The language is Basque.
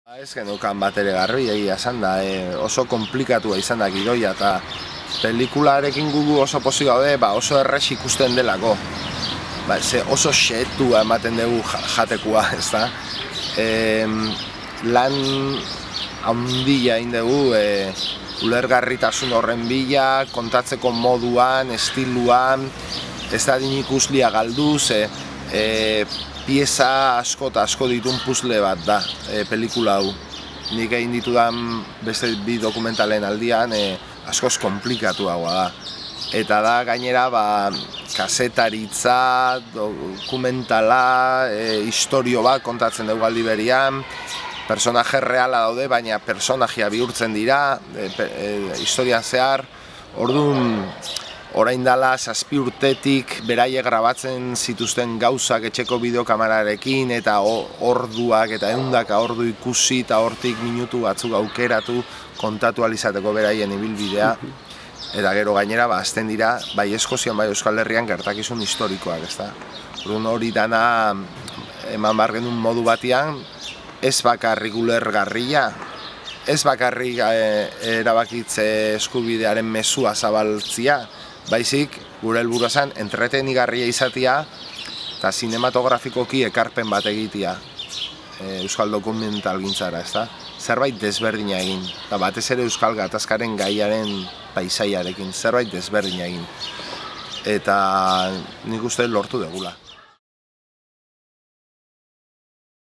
Ez genukan bat ere garbi egia esan da, oso komplikatua izan da gidoia eta pelikularekin gugu oso pozik gaude, oso errex ikusten delako. Oso xetua ematen dugu jatekua, ezta? Lan handia egin dugu, ulergarritasun horren bila, kontatzeko moduan, estiluan, ez da ikuslia galduz, pieza asko eta asko ditun puzzle bat da pelikula hau. Nik egin ditudan beste bi dokumentalen aldian askoz komplikatuagoa da. Eta da gainera kasetaritza, dokumentala, istorio bat kontatzen dugu aldi berian, personaje reala daude, baina personajea bihurtzen dira, historian zehar. Orduan, orain dela 7 urtetik beraiek grabatzen zituzten gauzak etxeko bideokamerarekin eta orduak eta ehundaka ordu ikusi eta hortik minutu batzuk aukeratu kontatu ahal izateko beraien ibilbidea. Eta gero gainera hasten dira bai Eskozian bai Euskal Herrian gertakizun historikoak, ezta? Orduan hori dana eman behar genuen modu batean, ez bakarrik ulergarria, ez bakarrik erabakitze eskubidearen mezua zabaltzia, baizik, gure helburua zen, entretenigarria izatea eta sinematografikoki ekarpen bat egitea euskal dokumentalgintzara, ezta? Zerbait desberdina egin, eta batez ere euskal gatazkaren gaiaren paisaiarekin, zerbait desberdina egin. Eta nik uste lortu degula.